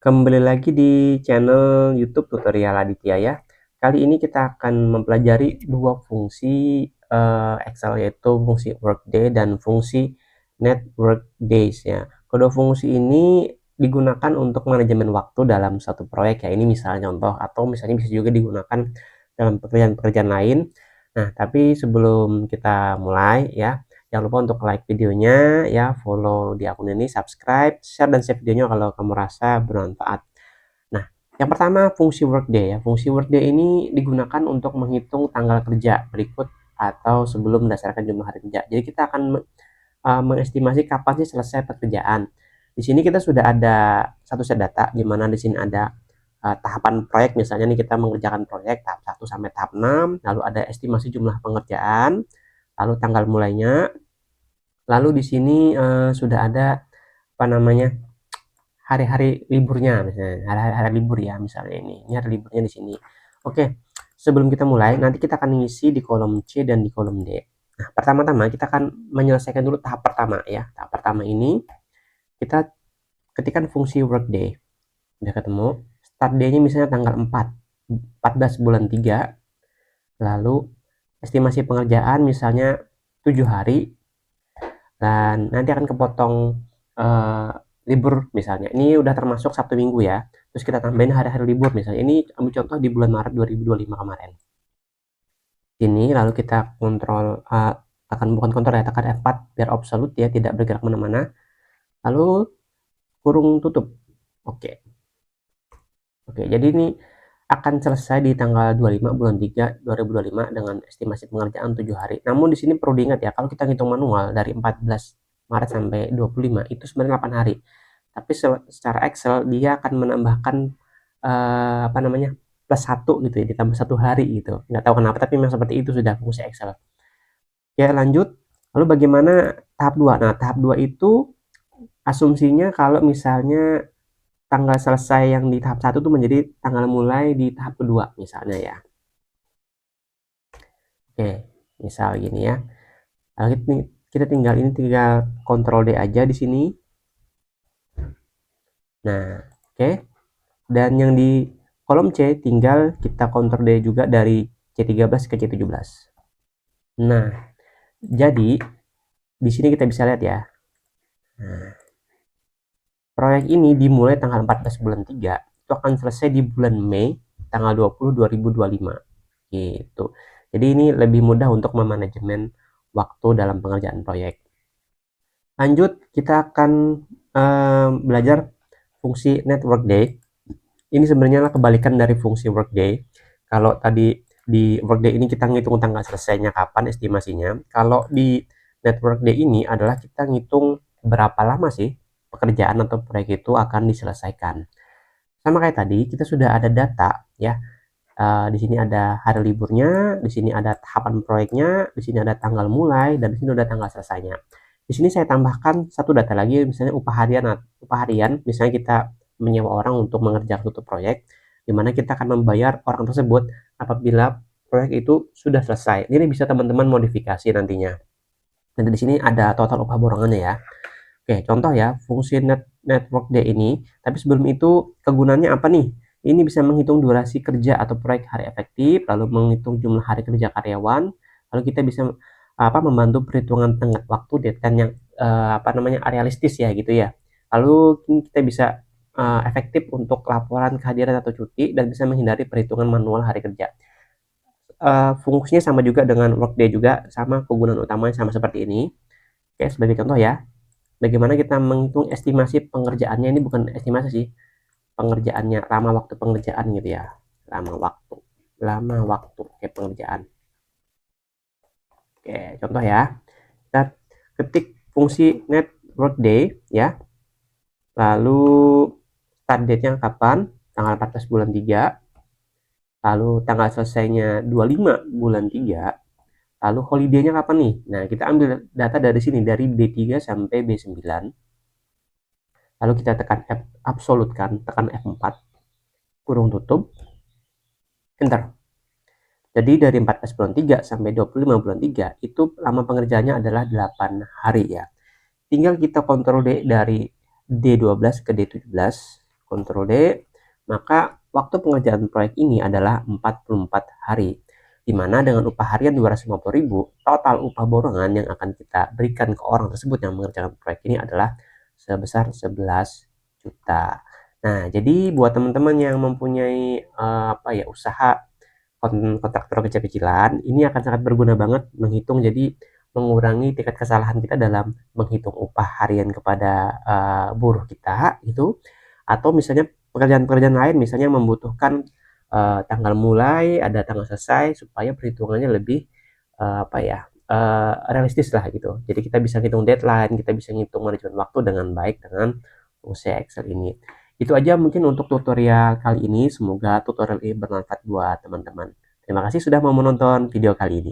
Kembali lagi di channel YouTube Tutorial Aditya ya. Kali ini kita akan mempelajari dua fungsi Excel, yaitu fungsi Workday dan fungsi Network Days ya. Kedua fungsi ini digunakan untuk manajemen waktu dalam satu proyek ya. Ini misalnya contoh, atau misalnya bisa juga digunakan dalam pekerjaan-pekerjaan lain. Nah, tapi sebelum kita mulai ya, jangan lupa untuk like videonya ya, follow di akun ini, subscribe, share, dan save videonya kalau kamu rasa bermanfaat. Nah, yang pertama fungsi workday ya. Fungsi workday ini digunakan untuk menghitung tanggal kerja berikut atau sebelum berdasarkan jumlah hari kerja. Jadi kita akan mengestimasi kapan sih selesai pekerjaan. Di sini kita sudah ada satu set data, di mana di sini ada tahapan proyek. Misalnya nih, kita mengerjakan proyek tahap 1 sampai tahap 6, lalu ada estimasi jumlah pengerjaan, lalu tanggal mulainya. Lalu di sini sudah ada apa namanya, hari-hari liburnya, misalnya hari-hari libur ya, misalnya ini hari liburnya di sini. Oke, sebelum kita mulai, nanti kita akan mengisi di kolom C dan di kolom D. Nah, pertama-tama kita akan menyelesaikan dulu tahap pertama ya. Tahap pertama ini kita ketikkan fungsi workday. Udah ketemu, start day-nya misalnya tanggal 14 bulan 3, lalu estimasi pengerjaan misalnya 7 hari, dan nanti akan kepotong libur misalnya. Ini udah termasuk Sabtu Minggu ya. Terus kita tambahin hari-hari libur misalnya. Ini ambil contoh di bulan Maret 2025 kemarin. Ini lalu kita kontrol, bukan kontrol ya, tekan F4 biar absolute ya, tidak bergerak mana-mana. Lalu kurung tutup. Oke. Oke, jadi ini akan selesai di tanggal 25 bulan 3 2025 dengan estimasi pengerjaan 7 hari. Namun di sini perlu diingat ya, kalau kita hitung manual dari 14 Maret sampai 25 itu sebenarnya 8 hari. Tapi secara Excel dia akan menambahkan apa namanya, plus 1 gitu ya, ditambah 1 hari gitu. Nggak tahu kenapa, tapi memang seperti itu sudah fungsi Excel. Ya, lanjut. Lalu bagaimana tahap 2? Nah, tahap 2 itu asumsinya kalau misalnya tanggal selesai yang di tahap 1 itu menjadi tanggal mulai di tahap kedua misalnya ya. Oke, misal gini ya. Lalu kita tinggal kontrol D aja di sini. Nah, oke. Dan yang di kolom C tinggal kita kontrol D juga dari C13 ke C17. Nah, jadi di sini kita bisa lihat ya. Nah, proyek ini dimulai tanggal 14 bulan 3, itu akan selesai di bulan Mei tanggal 20 2025 gitu. Jadi ini lebih mudah untuk memanajemen waktu dalam pengerjaan proyek. Lanjut, kita akan belajar fungsi network day. Ini sebenarnya kebalikan dari fungsi workday. Kalau tadi di workday ini kita ngitung tanggal selesainya kapan estimasinya. Kalau di network day ini adalah kita ngitung berapa lama sih pekerjaan atau proyek itu akan diselesaikan. Sama kayak tadi, kita sudah ada data ya. Di sini ada hari liburnya, di sini ada tahapan proyeknya, di sini ada tanggal mulai, dan di sini ada tanggal selesainya. Di sini saya tambahkan satu data lagi, misalnya upah harian. Upah harian, misalnya kita menyewa orang untuk mengerjakan suatu proyek, di mana kita akan membayar orang tersebut apabila proyek itu sudah selesai. Ini bisa teman-teman modifikasi nantinya. Nanti di sini ada total upah borongannya ya. Oke, contoh ya, fungsi network day ini. Tapi sebelum itu, kegunaannya apa nih? Ini bisa menghitung durasi kerja atau proyek hari efektif, lalu menghitung jumlah hari kerja karyawan, lalu kita bisa membantu perhitungan tenggat waktu deadline yang realistis ya gitu ya. Lalu kita bisa efektif untuk laporan kehadiran atau cuti, dan bisa menghindari perhitungan manual hari kerja. Fungsinya sama juga dengan workday juga, sama kegunaan utamanya sama seperti ini. Oke, sebagai contoh ya, bagaimana kita menghitung estimasi pengerjaannya. Ini bukan estimasi sih, pengerjaannya, lama waktu pengerjaan gitu ya, lama waktu kayak pengerjaan. Oke, contoh ya, kita ketik fungsi network day ya, lalu start date-nya kapan, tanggal 14 bulan 3, lalu tanggal selesainya 25 bulan 3, lalu holiday-nya kapan nih. Nah, kita ambil data dari sini, dari B3 sampai B9. Lalu kita tekan absolute kan, tekan F4, kurung tutup, enter. Jadi dari 14 bulan 3 sampai 25 bulan 3 itu lama pengerjaannya adalah 8 hari ya. Tinggal kita kontrol D dari D12 ke D17, Ctrl D, maka waktu pengerjaan proyek ini adalah 44 hari. Dimana dengan upah harian 250.000, total upah borongan yang akan kita berikan ke orang tersebut yang mengerjakan proyek ini adalah sebesar 11 juta. Nah, jadi buat teman-teman yang mempunyai usaha kontraktor kecil-kecilan, ini akan sangat berguna banget menghitung, jadi mengurangi tingkat kesalahan kita dalam menghitung upah harian kepada buruh kita gitu. Atau misalnya pekerjaan-pekerjaan lain misalnya membutuhkan tanggal mulai, ada tanggal selesai, supaya perhitungannya lebih realistis lah gitu. Jadi kita bisa hitung deadline, kita bisa ngitung manajemen waktu dengan baik dengan fungsi Excel ini. Itu aja mungkin untuk tutorial kali ini. Semoga tutorial ini bermanfaat buat teman-teman. Terima kasih sudah mau menonton video kali ini.